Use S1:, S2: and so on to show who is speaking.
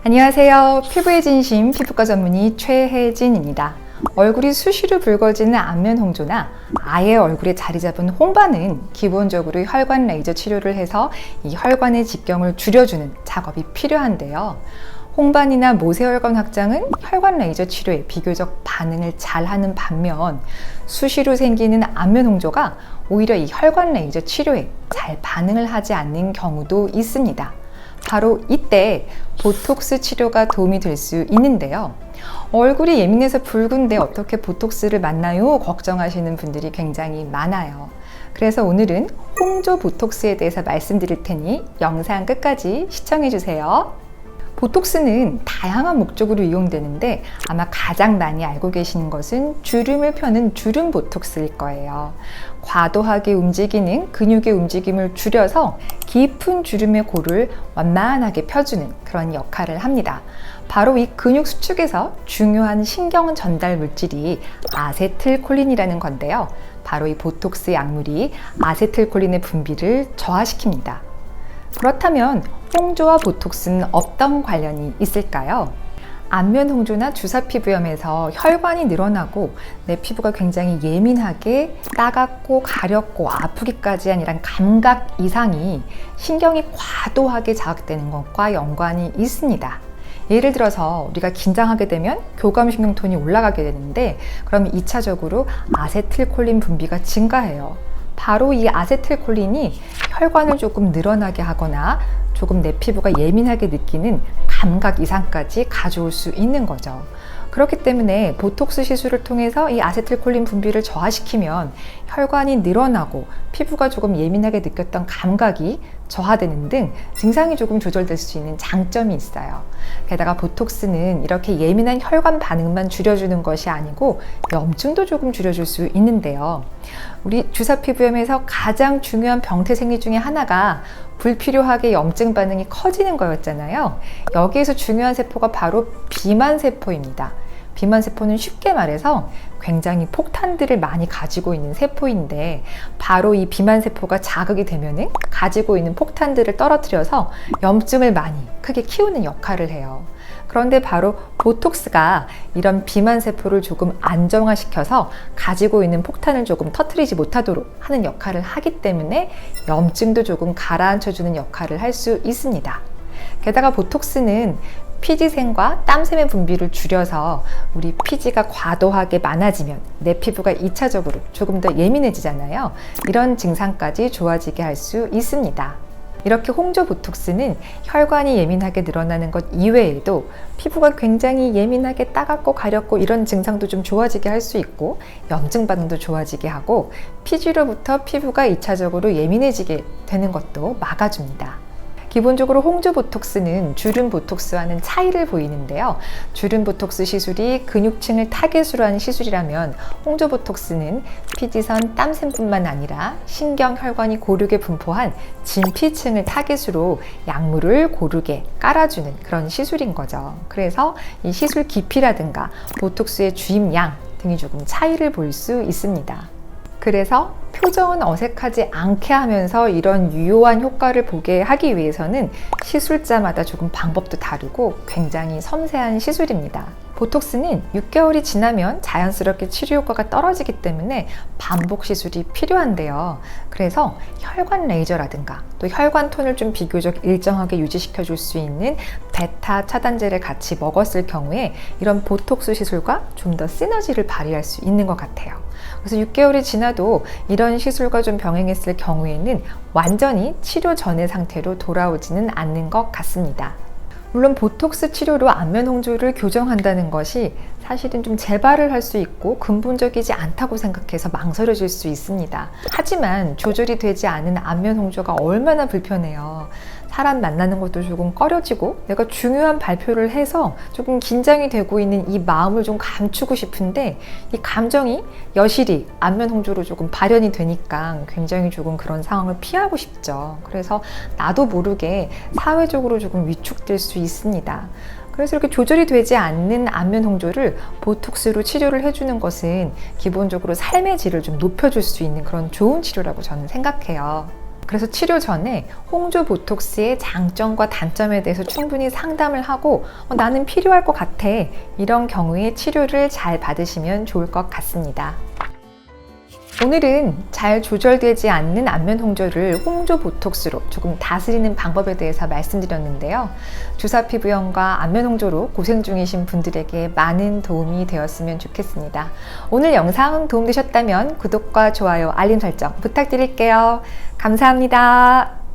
S1: 안녕하세요. 피부의 진심 피부과 전문의 최혜진입니다. 얼굴이 수시로 붉어지는 안면 홍조나 아예 얼굴에 자리 잡은 홍반은 기본적으로 혈관 레이저 치료를 해서 이 혈관의 직경을 줄여주는 작업이 필요한데요. 홍반이나 모세혈관 확장은 혈관 레이저 치료에 비교적 반응을 잘하는 반면 수시로 생기는 안면 홍조가 오히려 이 혈관 레이저 치료에 잘 반응을 하지 않는 경우도 있습니다. 바로 이때 보톡스 치료가 도움이 될 수 있는데요. 얼굴이 예민해서 붉은데 어떻게 보톡스를 맞나요? 걱정하시는 분들이 굉장히 많아요. 그래서 오늘은 홍조 보톡스에 대해서 말씀드릴 테니 영상 끝까지 시청해 주세요. 보톡스는 다양한 목적으로 이용되는데 아마 가장 많이 알고 계시는 것은 주름을 펴는 주름 보톡스일 거예요. 과도하게 움직이는 근육의 움직임을 줄여서 깊은 주름의 골을 완만하게 펴주는 그런 역할을 합니다. 바로 이 근육 수축에서 중요한 신경 전달 물질이 아세틸콜린이라는 건데요. 바로 이 보톡스 약물이 아세틸콜린의 분비를 저하시킵니다. 그렇다면 홍조와 보톡스는 어떤 관련이 있을까요? 안면 홍조나 주사 피부염에서 혈관이 늘어나고 내 피부가 굉장히 예민하게 따갑고 가렵고 아프기까지 한 이런 감각 이상이 신경이 과도하게 자극되는 것과 연관이 있습니다. 예를 들어서 우리가 긴장하게 되면 교감신경톤이 올라가게 되는데 그럼 2차적으로 아세틸콜린 분비가 증가해요. 바로 이 아세틸콜린이 혈관을 조금 늘어나게 하거나 조금 내 피부가 예민하게 느끼는 감각 이상까지 가져올 수 있는 거죠. 그렇기 때문에 보톡스 시술을 통해서 이 아세틸콜린 분비를 저하시키면 혈관이 늘어나고 피부가 조금 예민하게 느꼈던 감각이 저하되는 등 증상이 조금 조절될 수 있는 장점이 있어요. 게다가 보톡스는 이렇게 예민한 혈관 반응만 줄여주는 것이 아니고 염증도 조금 줄여줄 수 있는데요. 우리 주사 피부염에서 가장 중요한 병태 생리 중에 하나가 불필요하게 염증 반응이 커지는 거였잖아요. 여기에서 중요한 세포가 바로 비만세포입니다. 비만세포는 쉽게 말해서 굉장히 폭탄들을 많이 가지고 있는 세포인데 바로 이 비만세포가 자극이 되면은 가지고 있는 폭탄들을 떨어뜨려서 염증을 많이 크게 키우는 역할을 해요. 그런데 바로 보톡스가 이런 비만세포를 조금 안정화시켜서 가지고 있는 폭탄을 조금 터뜨리지 못하도록 하는 역할을 하기 때문에 염증도 조금 가라앉혀주는 역할을 할 수 있습니다. 게다가 보톡스는 피지샘과 땀샘의 분비를 줄여서 우리 피지가 과도하게 많아지면 내 피부가 2차적으로 조금 더 예민해지잖아요. 이런 증상까지 좋아지게 할 수 있습니다. 이렇게 홍조 보톡스는 혈관이 예민하게 늘어나는 것 이외에도 피부가 굉장히 예민하게 따갑고 가렵고 이런 증상도 좀 좋아지게 할 수 있고 염증 반응도 좋아지게 하고 피지로부터 피부가 2차적으로 예민해지게 되는 것도 막아줍니다. 기본적으로 홍조 보톡스는 주름 보톡스와는 차이를 보이는데요. 주름 보톡스 시술이 근육층을 타겟으로 하는 시술이라면 홍조 보톡스는 피지선 땀샘뿐만 아니라 신경 혈관이 고르게 분포한 진피층을 타겟으로 약물을 고르게 깔아주는 그런 시술인 거죠. 그래서 이 시술 깊이라든가 보톡스의 주입량 등이 조금 차이를 볼 수 있습니다. 그래서 표정은 어색하지 않게 하면서 이런 유효한 효과를 보게 하기 위해서는 시술자마다 조금 방법도 다르고 굉장히 섬세한 시술입니다. 보톡스는 6개월이 지나면 자연스럽게 치료 효과가 떨어지기 때문에 반복 시술이 필요한데요. 그래서 혈관 레이저라든가 또 혈관 톤을 좀 비교적 일정하게 유지시켜 줄 수 있는 베타 차단제를 같이 먹었을 경우에 이런 보톡스 시술과 좀 더 시너지를 발휘할 수 있는 것 같아요. 그래서 6개월이 지나도 이런 시술과 좀 병행했을 경우에는 완전히 치료 전의 상태로 돌아오지는 않는 것 같습니다. 물론 보톡스 치료로 안면 홍조를 교정한다는 것이 사실은 좀 재발을 할 수 있고 근본적이지 않다고 생각해서 망설여질 수 있습니다. 하지만 조절이 되지 않은 안면 홍조가 얼마나 불편해요. 사람 만나는 것도 조금 꺼려지고 내가 중요한 발표를 해서 조금 긴장이 되고 있는 이 마음을 좀 감추고 싶은데 이 감정이 여실히 안면 홍조로 조금 발현이 되니까 굉장히 조금 그런 상황을 피하고 싶죠. 그래서 나도 모르게 사회적으로 조금 위축될 수 있습니다. 그래서 이렇게 조절이 되지 않는 안면 홍조를 보톡스로 치료를 해주는 것은 기본적으로 삶의 질을 좀 높여줄 수 있는 그런 좋은 치료라고 저는 생각해요. 그래서 치료 전에 홍조 보톡스의 장점과 단점에 대해서 충분히 상담을 하고 나는 필요할 것 같아, 이런 경우에 치료를 잘 받으시면 좋을 것 같습니다. 오늘은 잘 조절되지 않는 안면 홍조를 홍조 보톡스로 조금 다스리는 방법에 대해서 말씀드렸는데요. 주사 피부염과 안면 홍조로 고생 중이신 분들에게 많은 도움이 되었으면 좋겠습니다. 오늘 영상 도움되셨다면 구독과 좋아요, 알림 설정 부탁드릴게요. 감사합니다.